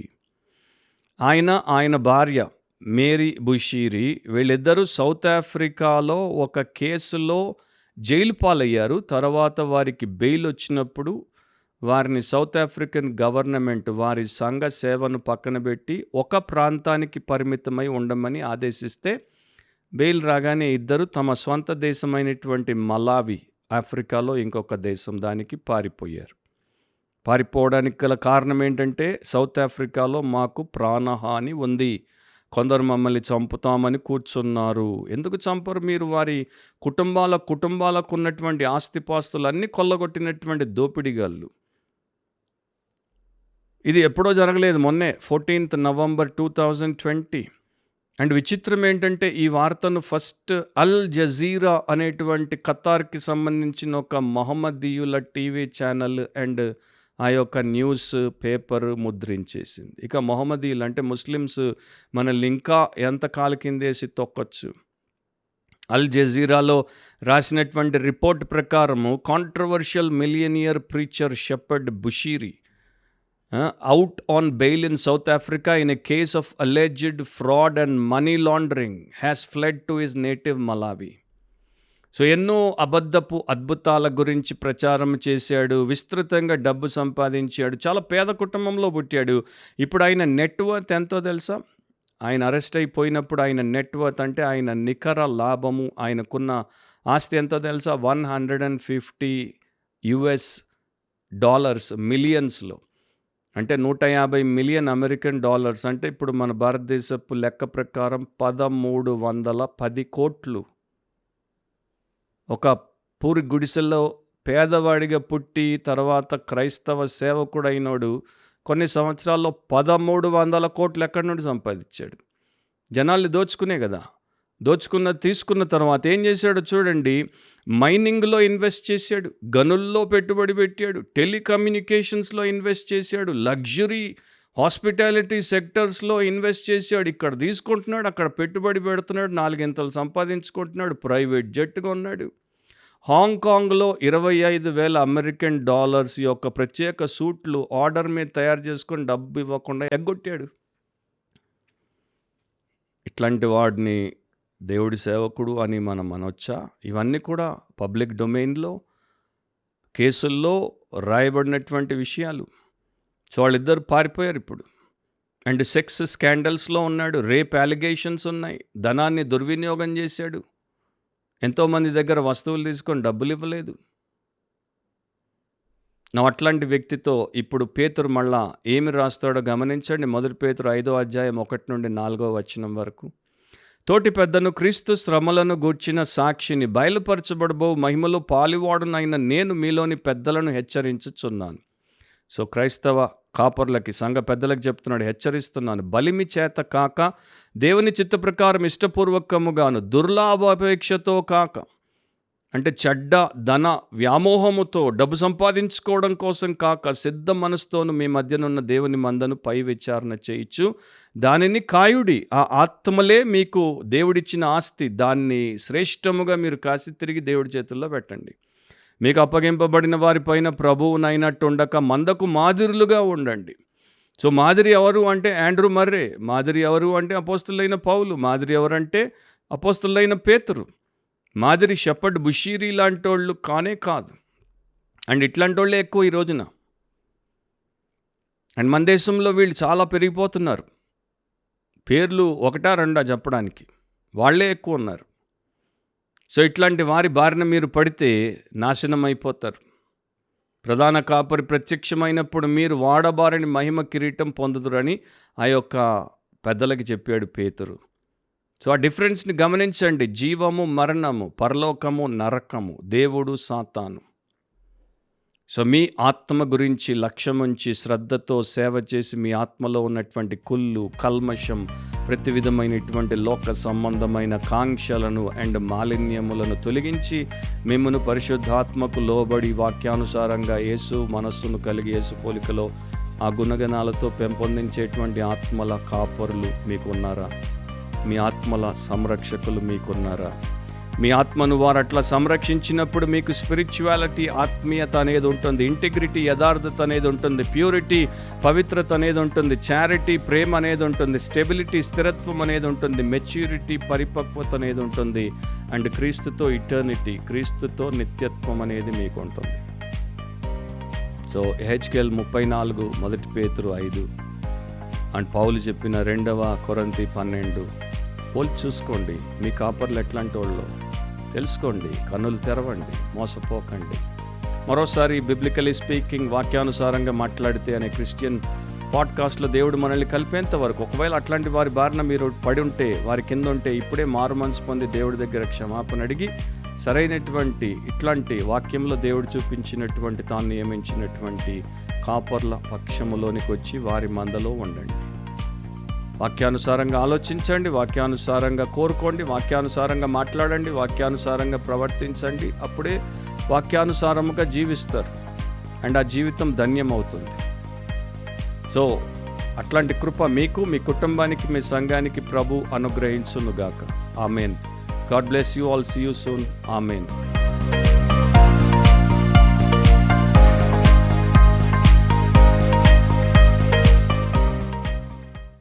ఆయన భార్య మేరీ బుషీరి, వీళ్ళిద్దరూ సౌత్ ఆఫ్రికాలో ఒక కేసులో జైలు పాలయ్యారు. తర్వాత వారికి బెయిల్ వచ్చినప్పుడు వారిని సౌత్ ఆఫ్రికన్ గవర్నమెంట్ వారి సంఘ సేవను పక్కన పెట్టి ఒక ప్రాంతానికి పరిమితమై ఉండమని ఆదేశిస్తే బెయిల్ రాగానే ఇద్దరు తమ స్వంత దేశమైనటువంటి మలావి, ఆఫ్రికాలో ఇంకొక దేశం దానికి పారిపోయారు. పారిపోవడానికి గల కారణం ఏంటంటే సౌత్ ఆఫ్రికాలో మాకు ప్రాణహాని ఉంది, కొందరు మమ్మల్ని చంపుతామని కూర్చున్నారు. ఎందుకు చంపరు? మీరు వారి కుటుంబాలకు ఉన్నటువంటి ఆస్తిపాస్తులన్నీ కొల్లగొట్టినటువంటి దోపిడిగాళ్ళు. ఇది ఎప్పుడో జరగలేదు, మొన్నే 14th November 2020. అండ్ విచిత్రం ఏంటంటే ఈ వార్తను ఫస్ట్ అల్ జజీరా అనేటువంటి ఖతార్కి సంబంధించిన ఒక మహమ్మదీయుల టీవీ ఛానల్ అండ్ ఆ యొక్క న్యూస్ పేపర్ ముద్రించేసింది. ఇక మొహమ్మదీయులు అంటే ముస్లిమ్స్ మనల్ని ఇంకా ఎంత కాలు కిందేసి తొక్కొచ్చు. అల్ జజీరాలో రాసినటువంటి రిపోర్ట్ ప్రకారము controversial millionaire preacher Shepherd Bushiri out on bail in South Africa in a case of alleged fraud and money laundering has fled to his native Malawi. So ఎన్నో అబద్ధపు అద్భుతాల గురించి ప్రచారం చేశాడు, విస్తృతంగా డబ్బు సంపాదించాడు, చాలా పేద కుటుంబంలో పుట్టాడు. ఇప్పుడు ఆయన నెట్వర్త్ ఎంతో తెలుసా? ఆయన అరెస్ట్ అయిపోయినప్పుడు ఆయన నెట్వర్త్ అంటే ఆయన నికర లాభము, ఆయనకున్న ఆస్తి ఎంతో తెలుసా? $150 మిలియన్స్లో, అంటే 150 మిలియన్ అమెరికన్ డాలర్స్, అంటే ఇప్పుడు మన భారతదేశపు లెక్క ప్రకారం 1310 కోట్లు. ఒక పూరి గుడిసెల్లో పేదవాడిగా పుట్టి తర్వాత క్రైస్తవ సేవకుడైనోడు కొన్ని సంవత్సరాల్లో 1300 కోట్లు ఎక్కడి నుండి సంపాదించాడు. జనాల్ని దోచుకునే కదా. తీసుకున్న తర్వాత ఏం చేశాడు చూడండి. మైనింగ్లో ఇన్వెస్ట్ చేశాడు, గనుల్లో పెట్టుబడి పెట్టాడు, టెలికమ్యూనికేషన్స్లో ఇన్వెస్ట్ చేశాడు, లగ్జరీ హాస్పిటాలిటీ సెక్టర్స్లో ఇన్వెస్ట్ చేశాడు. ఇక్కడ తీసుకుంటున్నాడు, అక్కడ పెట్టుబడి పెడుతున్నాడు, 4 ఇంతలు సంపాదించుకుంటున్నాడు, ప్రైవేట్ జెట్ కొన్నాడు. హాంకాంగ్లో 25,000 అమెరికన్ డాలర్స్ యొక్క ప్రత్యేక సూట్లు ఆర్డర్ మీద తయారు చేసుకొని డబ్బు ఇవ్వకుండా ఎగ్గొట్టాడు. ఇట్లాంటి వాడిని దేవుడి సేవకుడు అని మనం అనొచ్చా? ఇవన్నీ కూడా పబ్లిక్ డొమైన్లో కేసుల్లో రాయబడినటువంటి విషయాలు. సో వాళ్ళిద్దరు పారిపోయారు ఇప్పుడు. అండ్ సెక్స్ స్కాండల్స్లో ఉన్నాడు, రేప్ అలిగేషన్స్ ఉన్నాయి, ధనాన్ని దుర్వినియోగం చేశాడు, ఎంతోమంది దగ్గర వస్తువులు తీసుకొని డబ్బులు ఇవ్వలేదు. అట్లాంటి వ్యక్తితో ఇప్పుడు పేతురు మళ్ళా ఏమి రాస్తాడో గమనించండి. 1 పేతురు 5వ అధ్యాయం 1 నుండి 4వ వచనం వరకు. తోటి పెద్దను, క్రీస్తు శ్రమలను గూర్చిన సాక్షిని, బయలుపరచబడబో మహిమలో పాలివాడునైన నేను మీలోని పెద్దలను హెచ్చరించుచున్నాను. సో క్రైస్తవ కాపర్లకి, సంఘ పెద్దలకు చెప్తున్నాడు, హెచ్చరిస్తున్నాను. బలిమి చేత కాక, దేవుని చిత్త ప్రకారం ఇష్టపూర్వకముగాను, దుర్లాభాపేక్షతో కాక, అంటే చెడ్డ ధన వ్యామోహముతో డబ్బు సంపాదించుకోవడం కోసం కాక, సిద్ధ మనసుతోను మీ మధ్యనున్న దేవుని మందను పై విచారణ చేయించు, దానిని కాయుడి. ఆ ఆత్మలే మీకు దేవుడిచ్చిన ఆస్తి, దాన్ని శ్రేష్టముగా మీరు కాసి తిరిగి దేవుడి చేతుల్లో పెట్టండి. మీకు అప్పగింపబడిన వారిపైన ప్రభువునైనట్టు ఉండక మందకు మాదిరులుగా ఉండండి. సో మాదిరి ఎవరు అంటే ఆండ్రూ మర్రే, మాదిరి ఎవరు అంటే అపోస్తులైన పౌలు, మాదిరి ఎవరంటే అపోస్తులైన పేతురు, మాదిరి షెపర్డ్ బుషీరీ లాంటి వాళ్ళు కానే కాదు. అండ్ ఇట్లాంటి వాళ్ళే ఎక్కువ ఈ రోజున. అండ్ మన దేశంలో వీళ్ళు చాలా పెరిగిపోతున్నారు. పేర్లు 1-2 చెప్పడానికి, వాళ్ళే ఎక్కువ ఉన్నారు. సో ఇట్లాంటి వారి బారిన మీరు పడితే నాశనం అయిపోతారు. ప్రధాన కాపరి ప్రత్యక్షమైనప్పుడు మీరు వాడబారని మహిమ కిరీటం పొందుదురని ఆ యొక్క పెద్దలకి చెప్పాడు పేతురు. సో ఆ డిఫరెన్స్ని గమనించండి. జీవము మరణము, పరలోకము నరకము, దేవుడు సాతాను. సో మీ ఆత్మ గురించి లక్ష్యముంచి శ్రద్ధతో సేవ చేసి మీ ఆత్మలో ఉన్నటువంటి కుళ్ళు, కల్మషం, ప్రతి విధమైనటువంటి లోక సంబంధమైన కాంక్షలను అండ్ మాలిన్యములను తొలగించి మిమ్మును పరిశుద్ధాత్మకు లోబడి వాక్యానుసారంగా యేసు మనస్సును కలిగి యేసు పోలికలో ఆ గుణగణాలతో పెంపొందించేటువంటి ఆత్మల కాపరులు మీకున్నారా? మీ ఆత్మల సంరక్షకులు మీకున్నారా? మీ ఆత్మను వారు అట్లా సంరక్షించినప్పుడు మీకు స్పిరిచువాలిటీ, ఆత్మీయత అనేది ఉంటుంది, ఇంటిగ్రిటీ, యథార్థత అనేది ఉంటుంది, ప్యూరిటీ, పవిత్రత అనేది ఉంటుంది, చారిటీ, ప్రేమ అనేది ఉంటుంది, స్టెబిలిటీ, స్థిరత్వం అనేది ఉంటుంది, మెచ్యూరిటీ, పరిపక్వత అనేది ఉంటుంది, అండ్ క్రీస్తుతో ఇటర్నిటీ, క్రీస్తుతో నిత్యత్వం అనేది మీకు ఉంటుంది. సో ఎహెచ్కేల్ 34, 1 పేతురు 5 అండ్ పౌలు చెప్పిన 2 కొరింథీ 12 పోల్చి చూసుకోండి. మీ కాపర్లు ఎట్లాంటి వాళ్ళు తెలుసుకోండి, కన్నులు తెరవండి, మోసపోకండి. మరోసారి బిబ్లికలీ స్పీకింగ్, వాక్యానుసారంగా మాట్లాడితే అనే క్రిస్టియన్ పాడ్కాస్ట్లో దేవుడు మనల్ని కలిపేంత వరకు, ఒకవేళ అట్లాంటి వారి బారిన మీరు పడి ఉంటే, వారి కింద ఉంటే, ఇప్పుడే మారు మనసు పొంది దేవుడి దగ్గర క్షమాపణ అడిగి సరైనటువంటి ఇట్లాంటి వాక్యంలో దేవుడు చూపించినటువంటి, తాను నియమించినటువంటి కాపర్ల పక్షములోనికి వచ్చి వారి మందలో ఉండండి. వాక్యానుసారంగా ఆలోచించండి, వాక్యానుసారంగా కోరుకోండి, వాక్యానుసారంగా మాట్లాడండి, వాక్యానుసారంగా ప్రవర్తించండి. అప్పుడే వాక్యానుసారముగా జీవిస్తారు అండ్ ఆ జీవితం ధన్యమవుతుంది. సో అట్లాంటి కృప మీకు, మీ కుటుంబానికి, మీ సంఘానికి ప్రభు అనుగ్రహించునుగాక. Amen. God bless you all. See you soon. Amen.